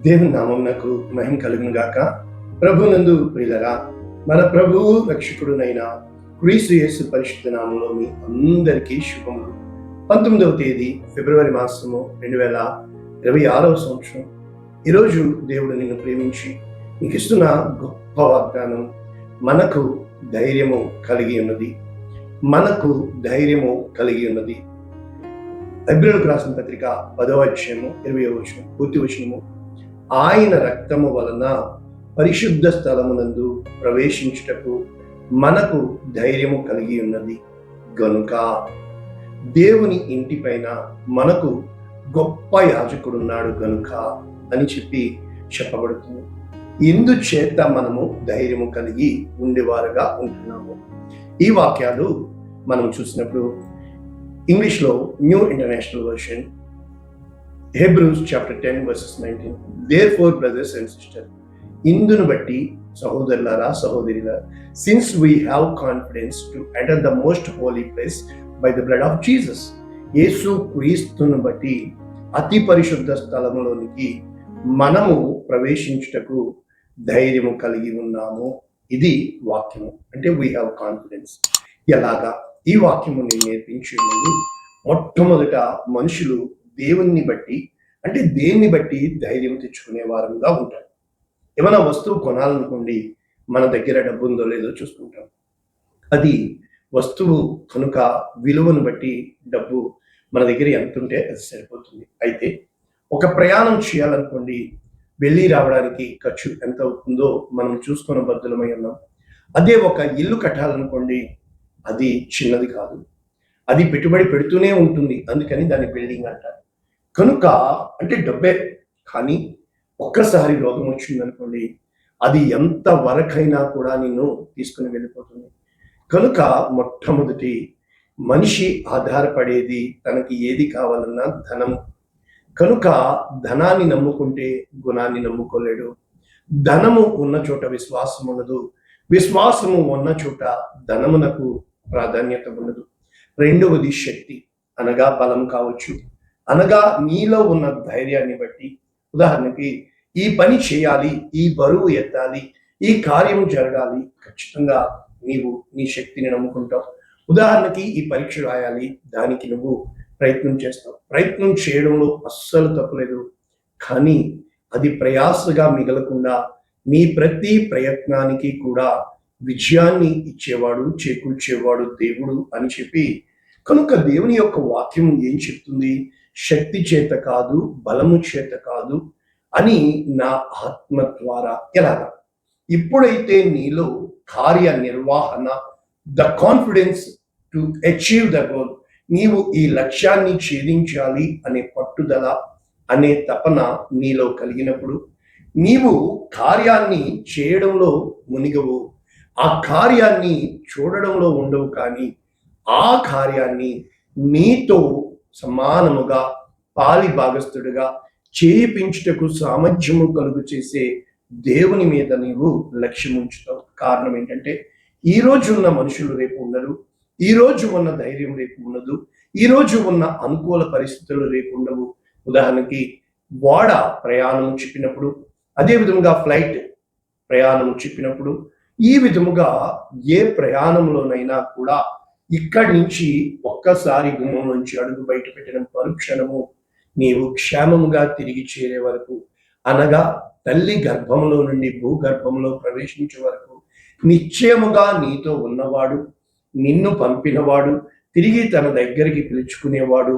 దేవుని నామమునకు మహిమ కలుగును గాక. ప్రభునందు ప్రియులరా, మన ప్రభువు రక్షకుడునైన క్రీస్తు యేసు పరిశుద్ధ నామములో మీ అందరికీ శుభములు. 19వ తేదీ ఫిబ్రవరి మాసము 2026వ సంవత్సరం. ఈరోజు దేవుడు నిన్ను ప్రేమించి నీకు ఇస్తున్న గొప్ప వాగ్దానం, మనకు ధైర్యము కలిగి ఉన్నది. మనకు ధైర్యము కలిగి ఉన్నది. హెబ్రీయులకు రాసిన పత్రిక 10వ అధ్యాయము 20వ వచనం, పూర్తి వచనము, ఆయన రక్తము వలన పరిశుద్ధ స్థలమునందు ప్రవేశించుటకు మనకు ధైర్యము కలిగి ఉన్నది గనుక దేవుని ఇంటి పైన మనకు గొప్ప యాజకుడున్నాడు గనుక అని చెప్పబడుతుంది. ఇందుచేత మనము ధైర్యము కలిగి ఉండేవారుగా ఉంటున్నాము. ఈ వాక్యాలు మనం చూసినప్పుడు ఇంగ్లీష్లో new international version, Hebrews chapter 10 verses 19. Therefore, brothers and sisters, ఇందును బట్టి సహోదరులారా సహోదరులారా, since we have confidence to enter the most holy place by the blood of Jesus, యేసు క్రీస్తును బట్టి అతి పరిశుద్ధ స్థలములోనికి మనము ప్రవేశించుటకు ధైర్యము కలిగి ఉన్నాము. ఇది వాక్యము. అంటే we have confidence. ఎలాగా? ఈ వాక్యము నేను నేర్పించే ముందు మొట్టమొదట మనుషులు దేవుణ్ణి బట్టి, అంటే దేన్ని బట్టి ధైర్యం తెచ్చుకునే వారంగా ఉంటారు. ఏమైనా వస్తువు కొనాలనుకోండి, మన దగ్గర డబ్బు ఉందో లేదో చూసుకుంటాం. అది వస్తువు కనుక విలువను బట్టి డబ్బు మన దగ్గర ఎంత ఉంటే అది సరిపోతుంది. అయితే ఒక ప్రయాణం చేయాలనుకోండి, వెళ్ళి రావడానికి ఖర్చు ఎంత అవుతుందో మనం చూసుకున్న బద్దులమై ఉన్నాం. అదే ఒక ఇల్లు కట్టాలనుకోండి, అది చిన్నది కాదు, అది పెట్టుబడి పెడుతూనే ఉంటుంది. అందుకని దాన్ని బిల్డింగ్ అంటారు. కనుక అంటే డబ్బే, కానీ ఒక్కసారి రోగం వచ్చిందనుకోండి, అది ఎంత వరకైనా కూడా నిన్ను తీసుకుని వెళ్ళిపోతుంది. కనుక మొట్టమొదటి మనిషి ఆధారపడేది తనకి ఏది కావాలన్నా ధనము. కనుక ధనాన్ని నమ్ముకుంటే గుణాన్ని నమ్ముకోలేడు. ధనము ఉన్న చోట విశ్వాసం ఉండదు, విశ్వాసము ఉన్న చోట ధనమునకు ప్రాధాన్యత ఉండదు. రెండవది శక్తి, అనగా బలం కావచ్చు, అనగా నీలో ఉన్న ధైర్యాన్ని బట్టి. ఉదాహరణకి ఈ పని చేయాలి, ఈ బరువు ఎత్తాలి, ఈ కార్యం జరగాలి, ఖచ్చితంగా నీవు నీ శక్తిని నమ్ముకుంటావు. ఉదాహరణకి ఈ పరీక్ష రాయాలి, దానికి నువ్వు ప్రయత్నం చేస్తావు. ప్రయత్నం చేయడంలో అస్సలు తప్పులేదు, కానీ అది ప్రయాసగా మిగలకుండా నీ ప్రతి ప్రయత్నానికి కూడా విజయాన్ని ఇచ్చేవాడు, చేకూర్చేవాడు దేవుడు అని చెప్పి. కనుక దేవుని యొక్క వాక్యం ఏం చెప్తుంది? శక్తి చేత కాదు, బలము చేత కాదు అని నా ఆత్మ ద్వారా. ఎలాగా? ఇప్పుడైతే నీలో కార్య నిర్వహణ, the confidence to achieve the goal, నీవు ఈ లక్ష్యాన్ని ఛేదించాలి అనే పట్టుదల, అనే తపన నీలో కలిగినప్పుడు నీవు కార్యాన్ని చేయడంలో మునిగవు, ఆ కార్యాన్ని చూడడంలో ఉండవు, కానీ ఆ కార్యాన్ని నీతో సమానముగా పాలి భాగస్థుడిగా చేయించుటకు సామర్థ్యము కలుగు చేసే దేవుని మీద నీవు లక్ష్యం ఉంచుతావు. కారణం ఏంటంటే, ఈ రోజు ఉన్న మనుషులు రేపు ఉండరు, ఈ రోజు ఉన్న ధైర్యం రేపు ఉండదు, ఈ రోజు ఉన్న అనుకూల పరిస్థితులు రేపు ఉండవు. ఉదాహరణకి ఓడ ప్రయాణం చెప్పినప్పుడు, అదే విధముగా ఫ్లైట్ ప్రయాణం చెప్పినప్పుడు, ఈ విధముగా ఏ ప్రయాణంలోనైనా కూడా ఇక్కడి నుంచి ఒక్కసారి గుమ్మం నుంచి అడుగు బయట పెట్టిన పరుక్షణము నీవు క్షేమముగా తిరిగి చేరే వరకు, అనగా తల్లి గర్భంలో నుండి భూగర్భంలో ప్రవేశించే వరకు నిశ్చయముగా నీతో ఉన్నవాడు, నిన్ను పంపినవాడు, తిరిగి తన దగ్గరికి పిలుచుకునేవాడు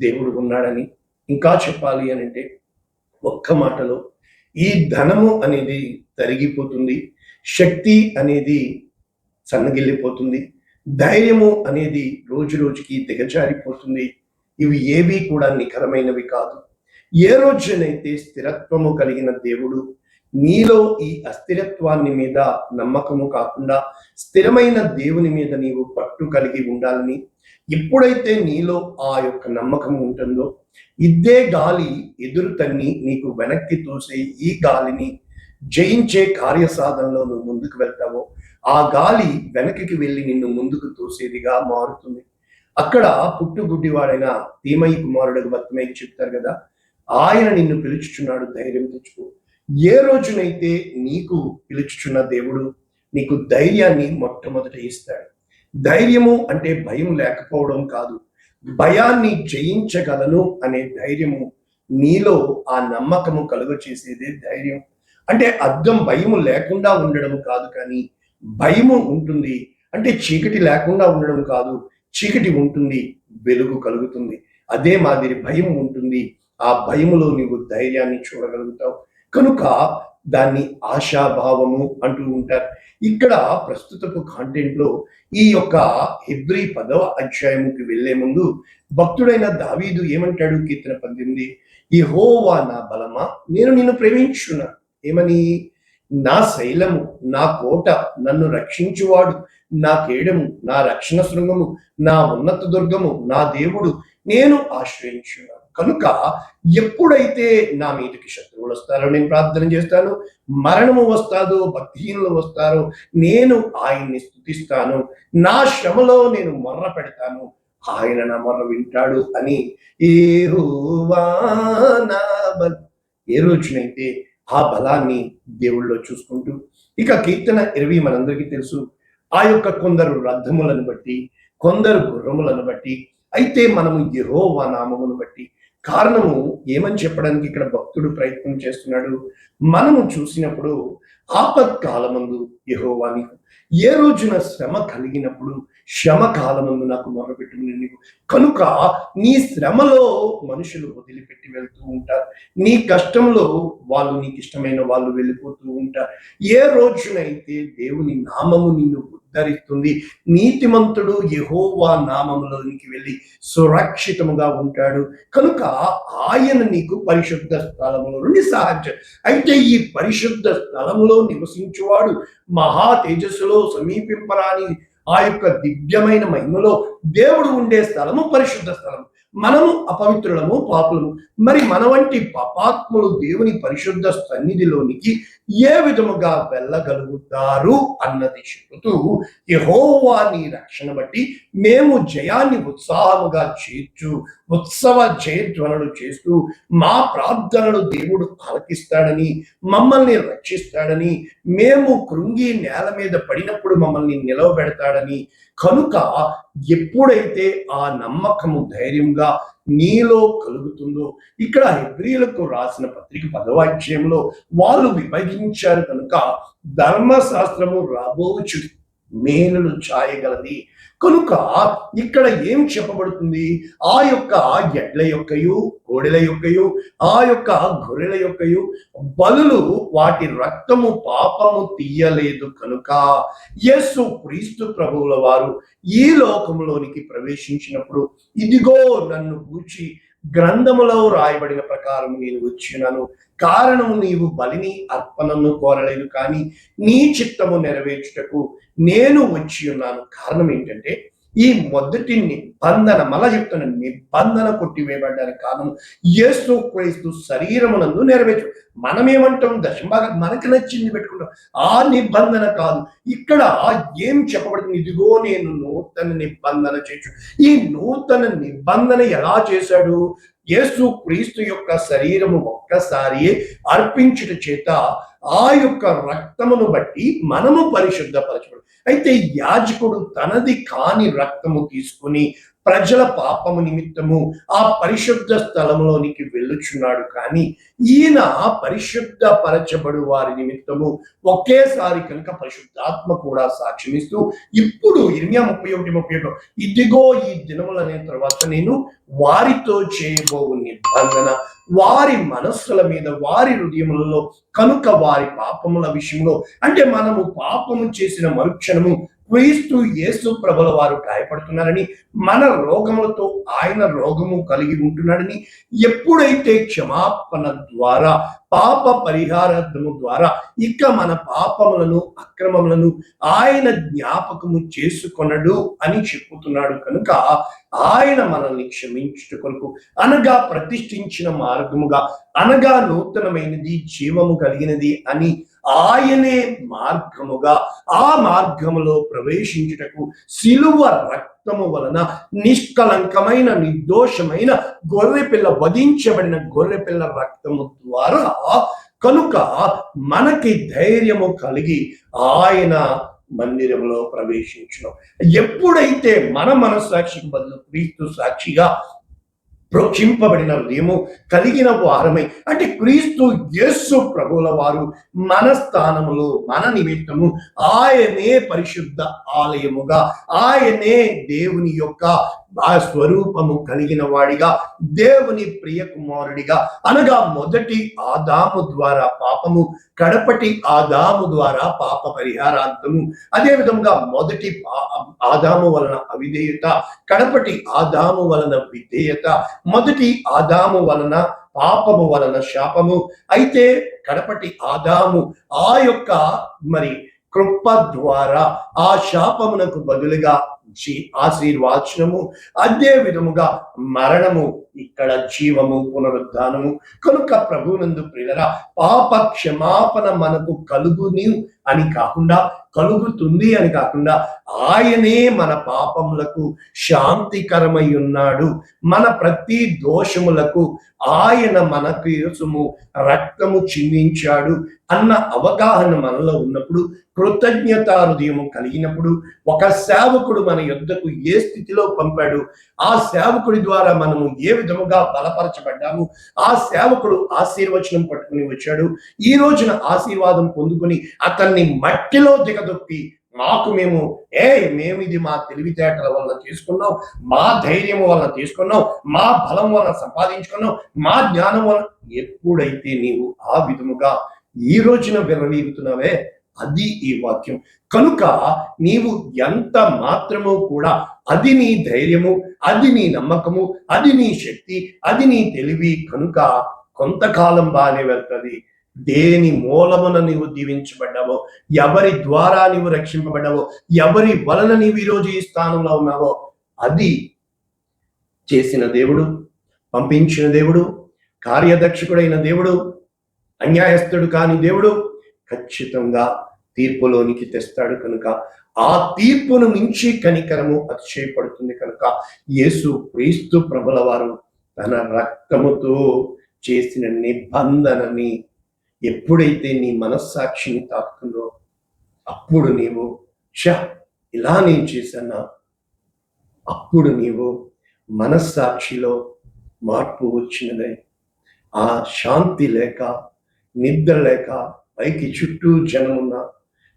దేవుడు ఉన్నాడని. ఇంకా చెప్పాలి అని అంటే, ఒక్క మాటలో ఈ ధనము అనేది తరిగిపోతుంది, శక్తి అనేది సన్నగిల్లిపోతుంది, ధైర్యము అనేది రోజు రోజుకి దిగజారిపోతుంది. ఇవి ఏవి కూడా నిఖరమైనవి కాదు. ఏ రోజునైతే స్థిరత్వము కలిగిన దేవుడు నీలో ఈ అస్థిరత్వాన్ని మీద నమ్మకము కాకుండా స్థిరమైన దేవుని మీద నీవు పట్టు కలిగి ఉండాలని ఎప్పుడైతే నీలో ఆ యొక్క నమ్మకం ఉంటుందో, ఇద్దే గాలి ఎదురు తన్ని నీకు వెనక్కి తోసే ఈ గాలిని జయించే కార్యసాధనలో నువ్వు ముందుకు వెళ్తావో, ఆ గాలి వెనక్కి వెళ్ళి నిన్ను ముందుకు తోసేదిగా మారుతుంది. అక్కడ పుట్టుగుడ్డివాడైన తీమయి కుమారుడు బర్తిమయికి చెప్తారు కదా, ఆయన నిన్ను పిలుచుచున్నాడు, ధైర్యం తెచ్చుకో. ఏ రోజునైతే నీకు పిలుచుచున్న దేవుడు నీకు ధైర్యాన్ని మొట్టమొదట ఇస్తాడు. ధైర్యము అంటే భయం లేకపోవడం కాదు, భయాన్ని జయించగలను అనే ధైర్యము, నీలో ఆ నమ్మకము కలుగ చేసేదే ధైర్యం. అంటే అర్థం భయము లేకుండా ఉండడం కాదు, కానీ భయము ఉంటుంది అంటే చీకటి లేకుండా ఉండడం కాదు, చీకటి ఉంటుంది, వెలుగు కలుగుతుంది. అదే మాదిరి భయం ఉంటుంది, ఆ భయములో నీవు ధైర్యాన్ని చూడగలుగుతావు. కనుక దాన్ని ఆశాభావము అంటూ ఉంటారు. ఇక్కడ ప్రస్తుతపు కాంటెంట్లో ఈ యొక్క హెబ్రీ 10వ అధ్యాయముకి వెళ్లే ముందు భక్తుడైన దావీదు ఏమంటాడు? కీర్తన 18, యెహోవా నా బలమా, నేను నిన్ను ప్రేమించున్నాను. ఏమని? నా శైలము, నా కోట, నన్ను రక్షించువాడు, నా కేడము, నా రక్షణ శృంగము, నా ఉన్నత దుర్గము, నా దేవుడు, నేను ఆశ్రయించున్నాను. కనుక ఎప్పుడైతే నా మీదకి శత్రువులు వస్తారో నేను ప్రార్థన చేస్తాను, మరణము వస్తాదో, భక్తిహీనులు వస్తారో నేను ఆయన్ని స్తుతిస్తాను, నా శ్రమలో నేను మొర్ర పెడతాను, ఆయన నా మొర్ర వింటాడు అని. యెహోవా నా బలం. ఏ రోజునైతే ఆ బలాన్ని దేవుళ్ళో చూసుకుంటూ, ఇక కీర్తన 20 మనందరికీ తెలుసు. ఆ యొక్క కొందరు రథములను బట్టి, కొందరు గుర్రములను బట్టి, అయితే మనము యెహోవా నామమును బట్టి. కారణము ఏమని చెప్పడానికి ఇక్కడ భక్తుడు ప్రయత్నం చేస్తున్నాడు? మనము చూసినప్పుడు ఆపత్కాలమందు యెహోవా నీకు, ఏ రోజున శ్రమ కలిగినప్పుడు శ్రమ కాలమందు నాకు మొరపెట్టుకుని నీకు. కనుక నీ శ్రమలో మనుషులు వదిలిపెట్టి వెళ్తూ ఉంటారు, నీ కష్టంలో వాళ్ళు, నీకు ఇష్టమైన వాళ్ళు వెళ్ళిపోతూ ఉంటారు. ఏ రోజునైతే దేవుని నామము నిన్ను ఉద్ధరిస్తుంది, నీతిమంతుడు యెహోవా నామములోనికి వెళ్ళి సురక్షితముగా ఉంటాడు. కనుక ఆయన నీకు పరిశుద్ధ స్థలములో నుండి సహాయం. అయితే ఈ పరిశుద్ధ స్థలములో నివసించువాడు మహా తేజస్సులో సమీపింపరాని ఆ యొక్క దివ్యమైన మహిమలో దేవుడు ఉండే స్థలము పరిశుద్ధ స్థలం. మనము అపవిత్రులము, పాపులము. మరి మన వంటి పాపాత్ములు దేవుని పరిశుద్ధ సన్నిధిలోనికి ఏ విధముగా వెళ్ళగలుగుతారు అన్నది చెబుతూ, యెహోవా నీ రక్షణ బట్టి మేము జయాన్ని ఉత్సాహముగా చేర్చు, ఉత్సవ జయధ్వనులు చేస్తూ మా ప్రార్థనలు దేవుడు ఆలకిస్తాడని, మమ్మల్ని రక్షిస్తాడని, మేము కృంగి నేల మీద పడినప్పుడు మమ్మల్ని నిలవబెడతాడని. కనుక ఎప్పుడైతే ఆ నమ్మకము ధైర్యంగా నీలో కలుగుతుందో, ఇక్కడ హెబ్రీయులకు రాసిన పత్రిక 10వ అధ్యాయంలో వాళ్ళు విభజించారు. కనుక ధర్మశాస్త్రము రాబోచు మేలులు చాయగలది. కనుక ఇక్కడ ఏం చెప్పబడుతుంది? ఆ యొక్క ఎడ్ల యొక్కయు, కోడెల యొక్కయు, ఆ యొక్క గొర్రెల యొక్కయు బలులు వాటి రక్తము పాపము తీయలేదు. కనుక యేసు క్రీస్తు ప్రభువుల వారు ఈ లోకంలోనికి ప్రవేశించినప్పుడు, ఇదిగో నన్ను గూర్చి గ్రంథములో రాయబడిన ప్రకారం నేను వచ్చినాను, కారణము నీవు బలిని అర్పణను కోరలేదు, కానీ నీ చిత్తము నెరవేర్చుటకు నేను వచ్చి ఉన్నాను. కారణం ఏంటంటే ఈ మొదటి నిబంధన, మళ్ళా చెప్తున్న నిబంధన కొట్టివేయబడ్డానికి కారణం యేసు క్రీస్తు శరీరమునందు నెరవేర్చు. మనమేమంటాం? దశంభాగం మనకు నచ్చింది పెట్టుకుంటాం. ఆ నిబంధన కాదు. ఇక్కడ ఏం చెప్పబడుతుంది? ఇదిగో నేను నూతన నిబంధన చేసు. ఈ నూతన నిబంధన ఎలా చేశాడు? యేసు క్రీస్తు యొక్క శరీరము ఒక్కసారి అర్పించుట చేత ఆ యొక్క రక్తమును బట్టి మనము పరిశుద్ధపరచబడు. అయితే యాజకుడు తనది కాని రక్తము తీసుకుని ప్రజల పాపము నిమిత్తము ఆ పరిశుద్ధ స్థలములోనికి వెళ్ళుచున్నాడు. కానీ ఈయన పరిశుద్ధ పరచబడు వారి నిమిత్తము ఒకేసారి కనుక పరిశుద్ధాత్మ కూడా సాక్ష్యమిస్తూ, ఇప్పుడు 31:31 ఇదిగో ఈ దినములనే తర్వాత నేను వారితో చేయబోవు నిబంధన వారి మనస్సుల మీద, వారి హృదయములలో, కనుక వారి పాపముల విషయంలో, అంటే మనము పాపము చేసిన మరుక్షణము క్రీస్తు యేసు ప్రభుల వారు గాయపడుతున్నారని, మన రోగములతో ఆయన రోగము కలిగి ఉంటున్నాడని, ఎప్పుడైతే క్షమాపణ ద్వారా, పాప పరిహారార్థము ద్వారా ఇక మన పాపములను, అక్రమములను ఆయన జ్ఞాపకము చేసుకొనడు అని చెప్పుతున్నాడు. కనుక ఆయన మనల్ని క్షమించుట కొరకు, అనగా ప్రతిష్ఠించిన మార్గముగా, అనగా నూతనమైనది, జీవము కలిగినది అని ఆయనే మార్గముగా, ఆ మార్గములో ప్రవేశించుటకు శిలువ రక్తము వలన నిష్కలంకమైన నిర్దోషమైన గొర్రెపిల్ల, వధించబడిన గొర్రెపిల్ల రక్తము ద్వారా కనుక మనకి ధైర్యము కలిగి ఆయన మందిరంలో ప్రవేశించడం. ఎప్పుడైతే మన మనస్సాక్షికి బదులు క్రీస్తు సాక్షిగా ప్రోక్షింపబడిన హృదయము కలిగిన వారమై, అంటే క్రీస్తు యేసు ప్రభువుల వారు మన స్థానములో మన నిమిత్తము ఆయనే పరిశుద్ధ ఆలయముగా, ఆయనే దేవుని యొక్క ఆ స్వరూపము కలిగిన వాడిగా, దేవుని ప్రియ కుమారుడిగా, అనగా మొదటి ఆదాము ద్వారా పాపము, కడపటి ఆదాము ద్వారా పాప పరిహారార్థము, అదే విధంగా మొదటి ఆదాము వలన అవిధేయత, కడపటి ఆదాము వలన విధేయత, మొదటి ఆదాము వలన పాపము వలన శాపము, అయితే కడపటి ఆదాము ఆ యొక్క మరి కృప ద్వారా ఆ శాపమునకు బదులుగా ఆశీర్వాచనము, అదే విధముగా మరణము, ఇక్కడ జీవము, పునరుద్ధానము. కనుక ప్రభువునందు ప్రియులారా, పాప క్షమాపణ మనకు కలుగుని అని కాకుండా, కలుగుతుంది అని కాకుండా, ఆయనే మన పాపములకు శాంతికరమై ఉన్నాడు, మన ప్రతి దోషములకు ఆయన మన కోసము రక్తము చిందించాడు అన్న అవగాహన మనలో ఉన్నప్పుడు, కృతజ్ఞతా హృదయము కలిగినప్పుడు, ఒక సేవకుడు మన యొద్దకు ఏ స్థితిలో పంపాడు, ఆ సేవకుడి ద్వారా మనము ఏ విధముగా బలపరచబడ్డాము, ఆ సేవకుడు ఆశీర్వచనం పట్టుకుని వచ్చాడు, ఈ రోజున ఆశీర్వాదం పొందుకుని అతన్ని మట్టిలో దిగదొక్కి మేము ఇది మా తెలివితేటల వలన తీసుకున్నాం, మా ధైర్యం వలన తీసుకున్నాం, మా బలం వలన సంపాదించుకున్నాం, మా జ్ఞానం వలన, ఎప్పుడైతే నీవు ఆ విధముగా ఈ రోజున విరవీగుతున్నావే, అది ఈ వాక్యం. కనుక నీవు ఎంత మాత్రము కూడా, అది నీ ధైర్యము, అది నీ నమ్మకము, అది నీ శక్తి, అది నీ తెలివి, కనుక కొంతకాలం బాగానే వెళ్తుంది. దేని మూలమున నీవు దీవించబడ్డావో, ఎవరి ద్వారా నీవు రక్షింపబడ్డావో, ఎవరి వలన నీవు ఈరోజు ఈ స్థానంలో ఉన్నావో, అది చేసిన దేవుడు, పంపించిన దేవుడు, కార్యదక్షకుడైన దేవుడు, అన్యాయస్తుడు కాని దేవుడు ఖచ్చితంగా తీర్పులోనికి తెస్తాడు. కనుక ఆ తీర్పును మించి కనికరము అతిశయపడుతుంది. కనుక యేసు క్రీస్తు ప్రభుల వారు తన రక్తముతో చేసిన నిబంధనని ఎప్పుడైతే నీ మనస్సాక్షిని తాకుతుందో, అప్పుడు నీవు ఇలా నేను చేశానా, అప్పుడు నీవు మనస్సాక్షిలో మార్పు వచ్చినదై, ఆ శాంతి లేక, నిద్ర లేక, పైకి చుట్టూ జనమున్నా,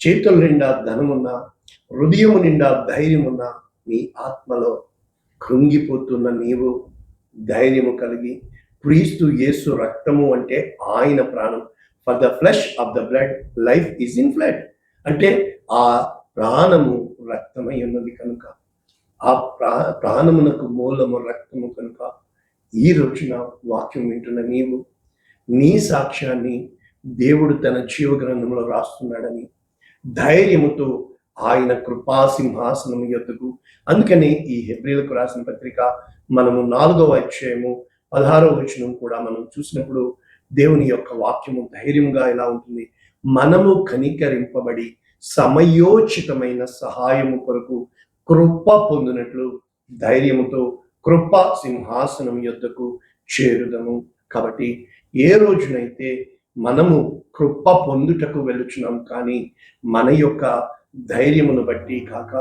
చేతుల నిండా ధనమున్నా, హృదయము నిండా ధైర్యమున్నా, నీ ఆత్మలో కృంగిపోతున్న నీవు ధైర్యము కలిగి, క్రీస్తు యేసు రక్తము అంటే ఆయన ప్రాణం. For the flesh of the blood life is in flood, అంటే ఆ ప్రాణము రక్తమై ఉన్నది. కనుక ఆ ప్రాణమునకు మూలము రక్తము. కనుక ఈ రోజున వాక్యం వింటున్న నీవు నీ సాక్ష్యాన్ని దేవుడు తన జీవ గ్రంథంలో రాస్తున్నాడని ధైర్యముతో ఆయన కృపా సింహాసనం యొద్దకు, అందుకని ఈ హెబ్రీలకు రాసిన పత్రిక మనము 4వ అధ్యాయము 16వ వచనం కూడా మనం చూసినప్పుడు దేవుని యొక్క వాక్యము ధైర్యంగా ఎలా ఉంటుంది, మనము కనికరింపబడి సమయోచితమైన సహాయము కొరకు కృప పొందినట్లు ధైర్యముతో కృప సింహాసనం యొద్దకు చేరుదము. కాబట్టి ఏ రోజునైతే మనము కృప పొందుటకు వెళుచున్నాం, కానీ మన యొక్క ధైర్యమును బట్టి కాక,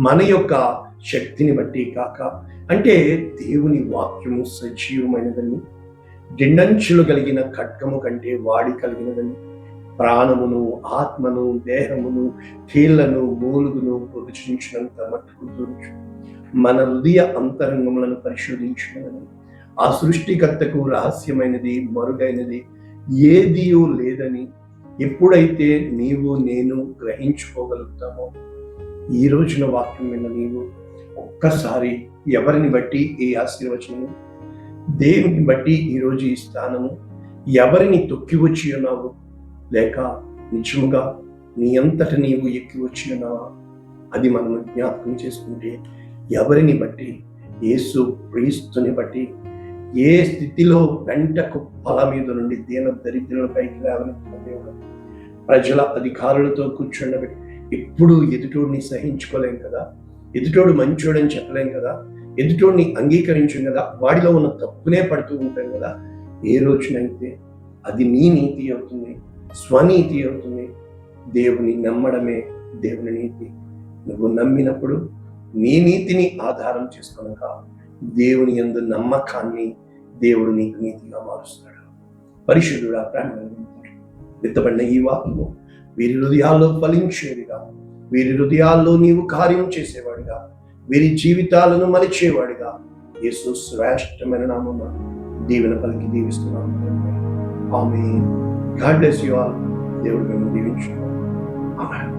మన యొక్క శక్తిని బట్టి కాక, అంటే దేవుని వాక్యము సజీవమైనదని, దిండంచులు కలిగిన ఖడ్గము కంటే వాడి కలిగినదని, ప్రాణమును, ఆత్మను, దేహమును, కీళ్లను, మూలుగును విభజించినంత మట్టుకు దూర్చు, మన హృదయ అంతరంగములను పరిశోధించినదని, ఆ సృష్టికర్తకు రహస్యమైనది, మరుగైనది ఏదియూ లేదని ఎప్పుడైతే నీవు నేను గ్రహించుకోగలుగుతామో, ఈ రోజున వాక్యం విన్న నీవు ఒక్కసారి ఎవరిని బట్టి ఈ ఆశీర్వచనము, దేవుని బట్టి ఈరోజు ఈ స్థానము, ఎవరిని తొక్కి వచ్చి ఉన్నావు, లేక నిజముగా నీ అంతట నీవు ఎక్కి వచ్చి ఉన్నావా, అది మనం జ్ఞాపకం చేసుకుంటే, ఎవరిని బట్టి, యేసు క్రీస్తుని బట్టి, ఏ స్థితిలో వెంట కుప్పల మీద నుండి దీన దరిద్రుల పైకి లేవనెత్తిన దేవుడు, ప్రజల అధికారులతో కూర్చుండబెట్టి, ఎప్పుడు ఎదుటోడిని సహించుకోలేం కదా, ఎదుటోడు మంచోడని చెప్పలేం కదా, ఎదుటోడిని అంగీకరించం కదా, వాడిలో ఉన్న తప్పునే పడుతూ ఉంటాం కదా. ఏ రోజునైతే అది నీ నీతి అవుతుంది, స్వనీతి అవుతుంది. దేవుని నమ్మడమే దేవుని నీతి. నువ్వు నమ్మినప్పుడు నీ నీతిని ఆధారం చేసుకొనక దేవుని యందు నమ్మకాన్ని దేవుడు నీకు నీతిగా మారుస్తాడు. పరిశుద్ధుడా, ప్రాణం విత్తబడిన ఈ వాక్యము వీరి హృదయాల్లో ఫలించేదిగా, వీరి హృదయాల్లో నీవు కార్యం చేసేవాడిగా, వీరి జీవితాలను మలిచేవాడిగా యేసు శ్రేష్టమైన నామమున దీవెన పలికి దీవిస్తున్నాము. Amen. God bless you all. దేవుడు మిమ్మల్ని దీవించును. ఆమేన్.